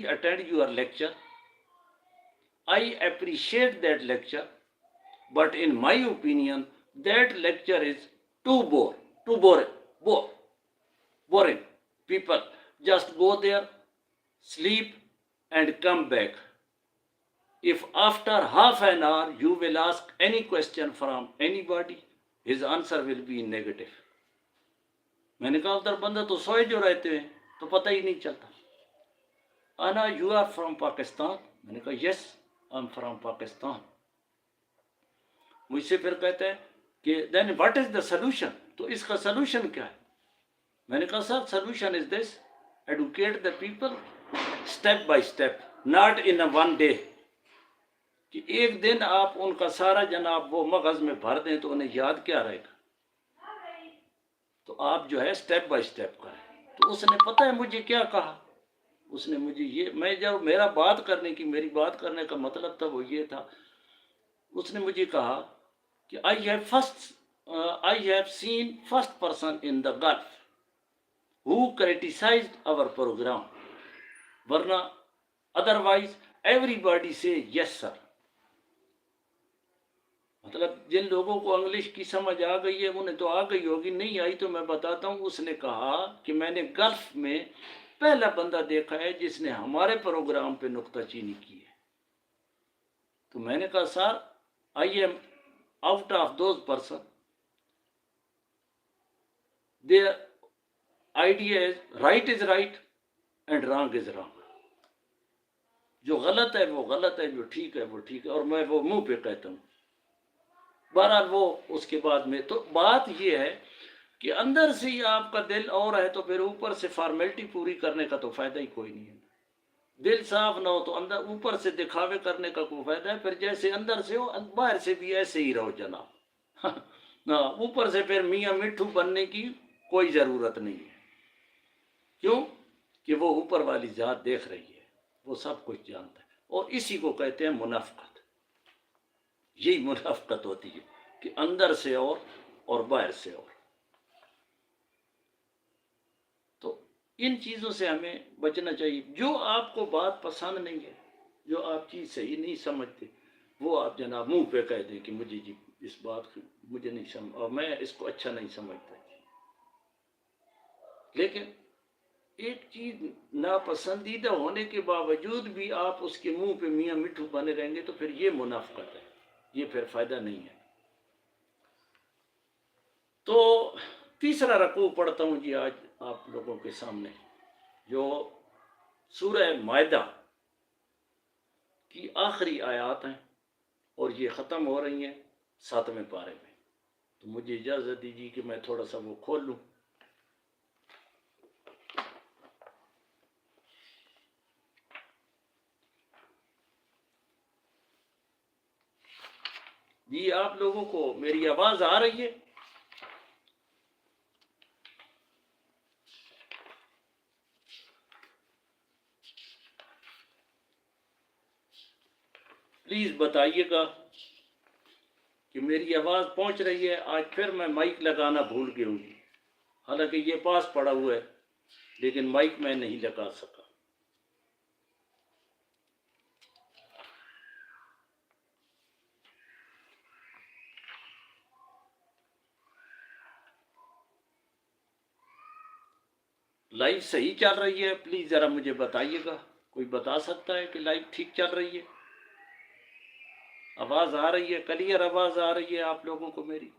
attend your lecture. I appreciate that lecture, but in my opinion, that lecture is too boring. People just go there, sleep, and come back. If after half an hour you will ask any question from anybody, his answer will be in negative. मैंने कहा उधर बंदा तो सोए जो रहते हैं तो पता ही नहीं चलता. Ana, you are from Pakistan? मैंने कहा yes, I'm from Pakistan. मुझसे फिर कहते हैं कि then what is the solution? तो इसका solution क्या है? मैंने कहा sir solution is this, educate the people step by step, not in a one day. कि एक दिन आप उनका सारा जनाब वो मगज में भर दें तो उन्हें याद क्या रहेगा. तो आप जो है स्टेप बाय स्टेप करें. तो उसने पता है मुझे क्या कहा. उसने मुझे ये, मैं जब मेरी बात करने का मतलब था वो ये था, उसने मुझे कहा कि I have seen first person in the Gulf who criticized our program, वरना otherwise everybody say yes sir. मतलब जिन लोगों को इंग्लिश की समझ आ गई है उन्हें तो आ गई होगी, नहीं आई तो मैं बताता हूँ. उसने कहा कि मैंने गल्फ में पहला बंदा देखा है जिसने हमारे प्रोग्राम पे नुक्ताचीनी की है. तो मैंने कहा sir I am out of those person, their idea is right and wrong is wrong. जो गलत है वो गलत है, जो ठीक है वो ठीक है, और मैं वो मुंह पे कहता हूँ. बहरहाल वो उसके बाद में तो बात ये है कि अंदर से ही आपका दिल और है तो फिर ऊपर से फॉर्मेलिटी पूरी करने का तो फायदा ही कोई नहीं है. दिल साफ ना हो तो अंदर ऊपर से दिखावे करने का कोई फायदा है. फिर जैसे अंदर से हो बाहर से भी ऐसे ही रहो जनाब. ना ऊपर से फिर मियाँ मिट्ठू बनने की कोई ज़रूरत नहीं है. क्यों कि वो ऊपर वाली ज़ात देख रही है, वो सब कुछ जानता है. और इसी को कहते हैं मुनाफकत. यही मुनाफकत होती है कि अंदर से और बाहर से और. तो इन चीज़ों से हमें बचना चाहिए. जो आपको बात पसंद नहीं है, जो आप चीज़ सही नहीं समझते, वो आप जनाब मुंह पे कह दें कि मुझे जी इस बात मुझे नहीं समझ और मैं इसको अच्छा नहीं समझता. लेकिन एक चीज़ नापसंदीदा होने के बावजूद भी आप उसके मुंह पे मियाँ मिट्ठू बने रहेंगे तो फिर ये मुनाफकत है, ये फिर फायदा नहीं है. तो तीसरा रकू पढ़ता हूँ जी आज आप लोगों के सामने, जो सूरह मायदा की आखिरी आयत हैं और ये ख़त्म हो रही हैं 7वें पारे में. तो मुझे इजाज़त दीजिए कि मैं थोड़ा सा वो खोल लूँ. जी आप लोगों को मेरी आवाज़ आ रही है? प्लीज़ बताइएगा कि मेरी आवाज़ पहुंच रही है. आज फिर मैं माइक लगाना भूल गया हूँ, हालांकि ये पास पड़ा हुआ है लेकिन माइक मैं नहीं लगा सका. लाइव सही चल रही है? प्लीज़ ज़रा मुझे बताइएगा. कोई बता सकता है कि लाइव ठीक चल रही है? आवाज़ आ रही है? क्लियर आवाज़ आ रही है आप लोगों को मेरी?